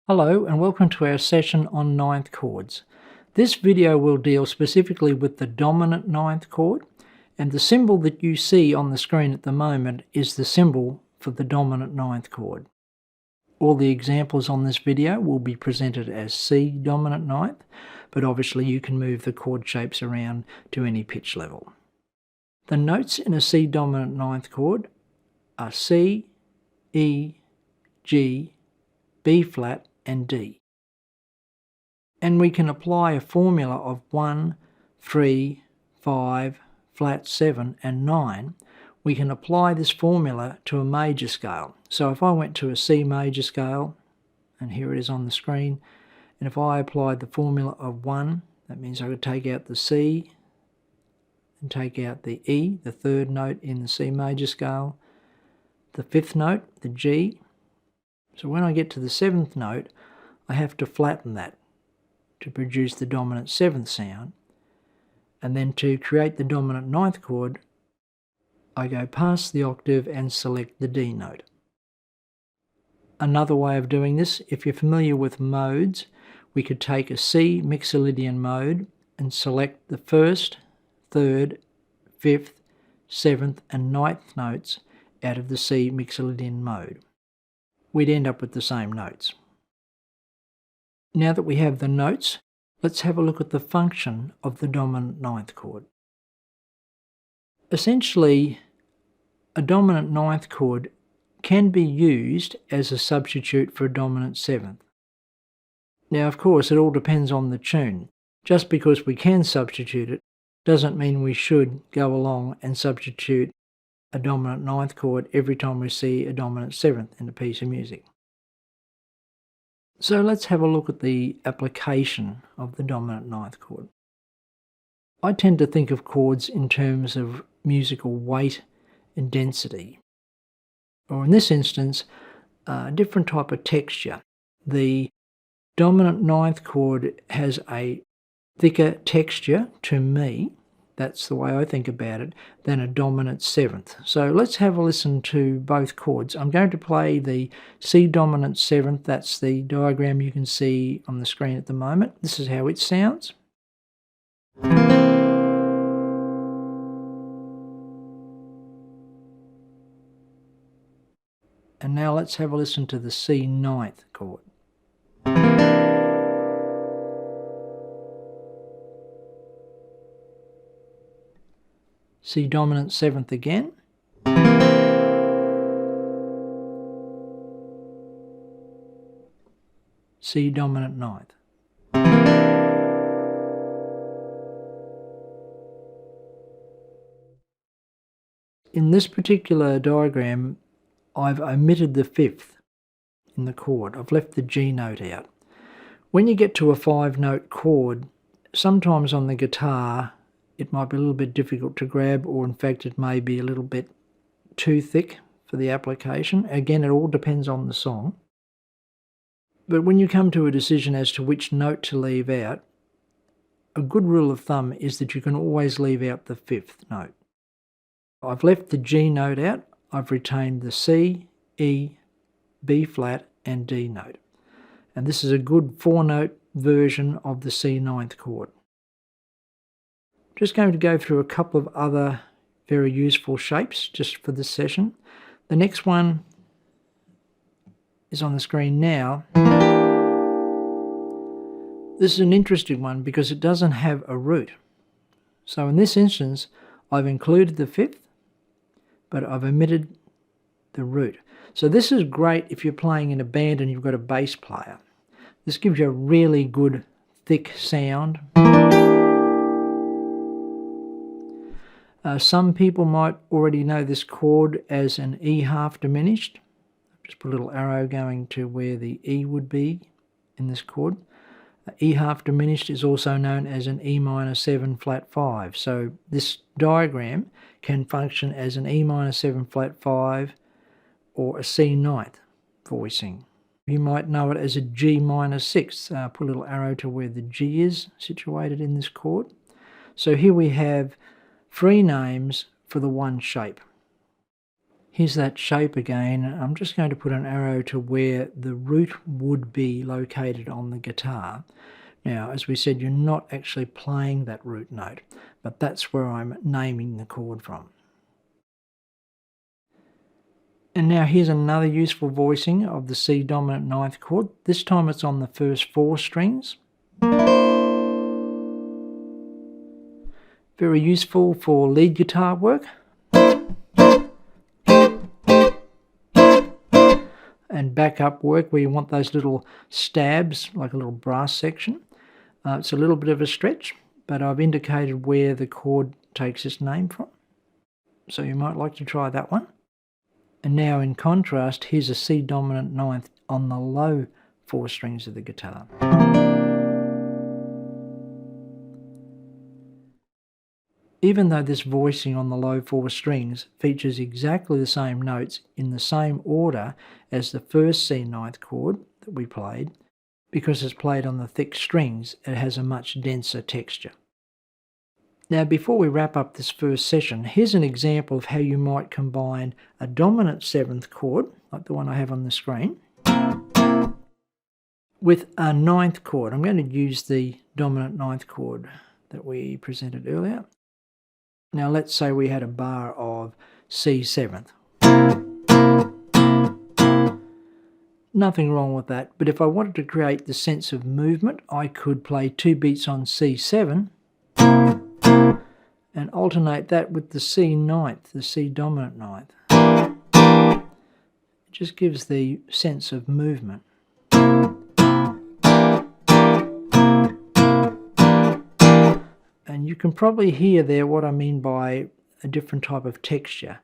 Hello and welcome to our session on ninth chords. This video will deal specifically with the dominant ninth chord, and the symbol that you see on the screen at the moment is the symbol for the dominant ninth chord. All the examples on this video will be presented as C dominant ninth, but obviously you can move the chord shapes around to any pitch level. The notes in a C dominant ninth chord are C, E, G, B flat and D. And we can apply a formula of 1, 3, 5, flat 7 and 9. We can apply this formula to a major scale. So if I went to a C major scale, and here it is on the screen, and if I applied the formula of 1, that means I could take out the C and take out the E, the third note in the C major scale, the fifth note, the G. So when I get to the seventh note, I have to flatten that to produce the dominant seventh sound. And then to create the dominant ninth chord, I go past the octave and select the D note. Another way of doing this, if you're familiar with modes, we could take a C Mixolydian mode and select the first, third, fifth, seventh and ninth notes out of the C Mixolydian mode. We'd end up with the same notes. Now that we have the notes, let's have a look at the function of the dominant ninth chord. Essentially, a dominant ninth chord can be used as a substitute for a dominant seventh. Now, of course, it all depends on the tune. Just because we can substitute it doesn't mean we should go along and substitute a dominant ninth chord every time we see a dominant seventh in a piece of music. So let's have a look at the application of the dominant ninth chord. I tend to think of chords in terms of musical weight and density, or in this instance, a different type of texture. The dominant ninth chord has a thicker texture to me, that's the way I think about it, than a dominant seventh. So let's have a listen to both chords. I'm going to play the C dominant seventh. That's the diagram you can see on the screen at the moment. This is how it sounds. And now let's have a listen to the C ninth chord. C dominant seventh again. C dominant ninth. In this particular diagram, I've omitted the fifth in the chord. I've left the G note out. When you get to a 5-note chord, sometimes on the guitar, it might be a little bit difficult to grab, or in fact it may be a little bit too thick for the application. Again, it all depends on the song. But when you come to a decision as to which note to leave out, a good rule of thumb is that you can always leave out the fifth note. I've left the G note out. I've retained the C, E, B flat and D note. And this is a good 4-note version of the C ninth chord. Just going to go through a couple of other very useful shapes just for this session. The next one is on the screen now. This is an interesting one because it doesn't have a root. So in this instance, I've included the fifth, but I've omitted the root. So this is great if you're playing in a band and you've got a bass player. This gives you a really good thick sound. Some people might already know this chord as an E half diminished. Just put a little arrow going to where the E would be in this chord. E half diminished is also known as an E minor 7 flat 5. So this diagram can function as an E minor 7 flat 5 or a C ninth voicing. You might know it as a G minor 6. Put a little arrow to where the G is situated in this chord. So here we have 3 names for the one shape. Here's that shape again. I'm just going to put an arrow to where the root would be located on the guitar. Now, as we said, you're not actually playing that root note, but that's where I'm naming the chord from. And now here's another useful voicing of the C dominant ninth chord. This time it's on the first 4 strings. Very useful for lead guitar work. And backup work where you want those little stabs, like a little brass section. It's a little bit of a stretch, but I've indicated where the chord takes its name from. So you might like to try that one. And now in contrast, here's a C dominant ninth on the low 4 strings of the guitar. Even though this voicing on the low 4 strings features exactly the same notes in the same order as the first C ninth chord that we played, because it's played on the thick strings, it has a much denser texture. Now, before we wrap up this first session, here's an example of how you might combine a dominant 7th chord, like the one I have on the screen, with a 9th chord. I'm going to use the dominant 9th chord that we presented earlier. Now let's say we had a bar of C7th. Nothing wrong with that, but if I wanted to create the sense of movement, I could play 2 beats on C7 and alternate that with the C ninth, the C dominant ninth. It just gives the sense of movement. And you can probably hear there what I mean by a different type of texture.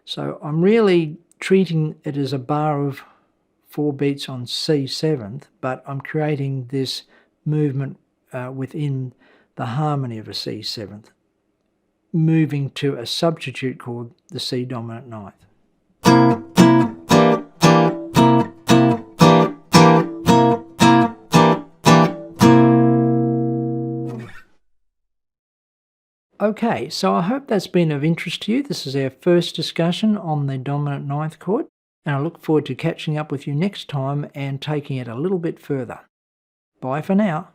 So I'm really treating it as a bar of 4 beats on C7th, but I'm creating this movement within the harmony of a C7th, moving to a substitute chord, the C dominant ninth. Okay, so I hope that's been of interest to you. This is our first discussion on the dominant ninth chord, and I look forward to catching up with you next time and taking it a little bit further. Bye for now.